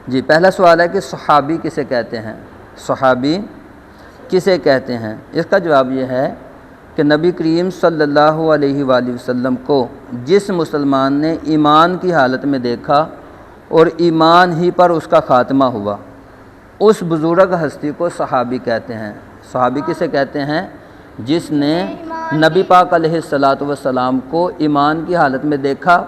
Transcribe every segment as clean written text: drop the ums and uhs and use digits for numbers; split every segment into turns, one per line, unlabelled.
جی پہلا سوال ہے کہ صحابی کسے کہتے ہیں؟ صحابی کسے کہتے ہیں؟ اس کا جواب یہ ہے کہ نبی کریم صلی اللہ علیہ وآلہ وسلم کو جس مسلمان نے ایمان کی حالت میں دیکھا اور ایمان ہی پر اس کا خاتمہ ہوا، اس بزرگ ہستی کو صحابی کہتے ہیں۔ صحابی کسے کہتے ہیں؟ جس نے نبی پاک علیہ الصلاۃ والسلام کو ایمان کی حالت میں دیکھا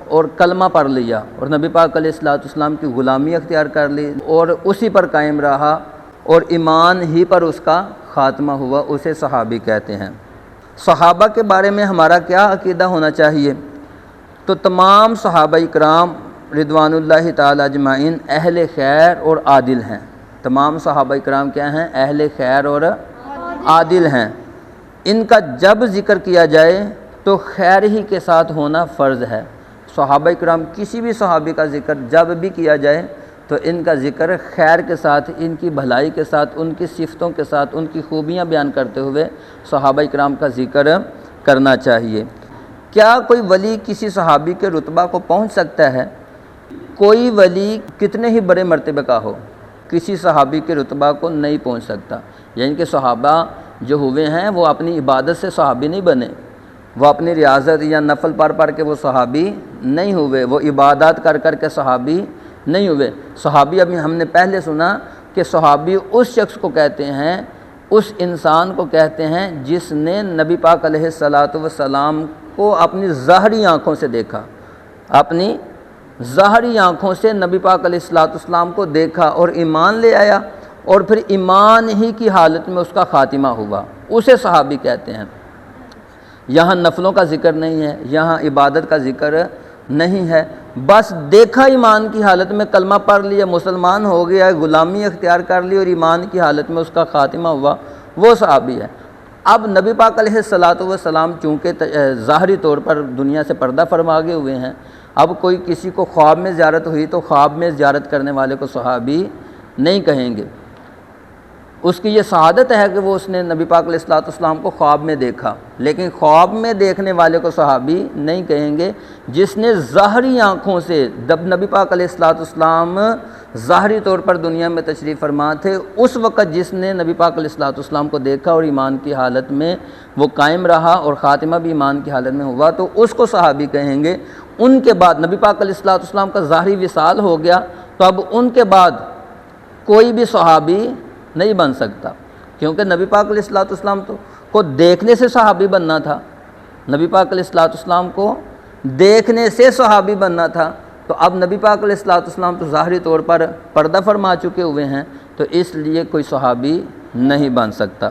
اور کلمہ پڑھ لیا اور نبی پاک علیہ الصلاۃ والسلام کی غلامی اختیار کر لی اور اسی پر قائم رہا اور ایمان ہی پر اس کا خاتمہ ہوا، اسے صحابی کہتے ہیں۔ صحابہ کے بارے میں ہمارا کیا عقیدہ ہونا چاہیے؟ تو تمام صحابہ اکرام رضوان اللہ تعالی اجمعین اہل خیر اور عادل ہیں۔ تمام صحابہ اکرام کیا ہیں؟ اہل خیر اور عادل ہیں۔ ان کا جب ذکر کیا جائے تو خیر ہی کے ساتھ ہونا فرض ہے۔ صحابہ اکرام کسی بھی صحابی کا ذکر جب بھی کیا جائے تو ان کا ذکر خیر کے ساتھ، ان کی بھلائی کے ساتھ، ان کی صفتوں کے ساتھ، ان کی خوبیاں بیان کرتے ہوئے صحابہ اکرام کا ذکر کرنا چاہیے۔ کیا کوئی ولی کسی صحابی کے رتبہ کو پہنچ سکتا ہے؟ کوئی ولی کتنے ہی بڑے مرتبے کا ہو، کسی صحابی کے رتبہ کو نہیں پہنچ سکتا۔ یعنی کہ صحابہ جو ہوئے ہیں وہ اپنی عبادت سے صحابی نہیں بنے، وہ اپنی ریاضت یا نفل پڑھ کے وہ صحابی نہیں ہوئے، وہ عبادات کر کے صحابی نہیں ہوئے۔ صحابی ابھی ہم نے پہلے سنا کہ صحابی اس شخص کو کہتے ہیں، اس انسان کو کہتے ہیں جس نے نبی پاک علیہ الصلاۃ والسلام کو اپنی ظاہری آنکھوں سے دیکھا، اپنی ظاہری آنکھوں سے نبی پاک علیہ الصلاۃ والسلام کو دیکھا اور ایمان لے آیا اور پھر ایمان ہی کی حالت میں اس کا خاتمہ ہوا، اسے صحابی کہتے ہیں۔ یہاں نفلوں کا ذکر نہیں ہے، یہاں عبادت کا ذکر نہیں ہے، بس دیکھا ایمان کی حالت میں، کلمہ پڑھ لیا، مسلمان ہو گیا، غلامی اختیار کر لی اور ایمان کی حالت میں اس کا خاتمہ ہوا، وہ صحابی ہے۔ اب نبی پاک علیہ الصلاۃ والسلام چونکہ ظاہری طور پر دنیا سے پردہ فرما گئے ہوئے ہیں، اب کوئی کسی کو خواب میں زیارت ہوئی تو خواب میں زیارت کرنے والے کو صحابی نہیں کہیں گے۔ اس کی یہ سعادت ہے کہ وہ اس نے نبی پاک علیہ الصلوۃ والسلام کو خواب میں دیکھا، لیکن خواب میں دیکھنے والے کو صحابی نہیں کہیں گے۔ جس نے ظاہری آنکھوں سے، جب نبی پاک علیہ الصلوۃ والسلام ظاہری طور پر دنیا میں تشریف فرما تھے، اس وقت جس نے نبی پاک علیہ الصلوۃ والسلام کو دیکھا اور ایمان کی حالت میں وہ قائم رہا اور خاتمہ بھی ایمان کی حالت میں ہوا، تو اس کو صحابی کہیں گے۔ ان کے بعد نبی پاک علیہ الصلوۃ والسلام کا ظاہری وصال ہو گیا تو اب ان کے بعد کوئی بھی صحابی نہیں بن سکتا، کیونکہ نبی پاک علیہ الصلوۃ والسلام کو دیکھنے سے صحابی بننا تھا، نبی پاک علیہ الصلوۃ والسلام کو دیکھنے سے صحابی بننا تھا، تو اب نبی پاک علیہ الصلوۃ والسلام تو ظاہری طور پر پردہ فرما چکے ہوئے ہیں، تو اس لیے کوئی صحابی نہیں بن سکتا۔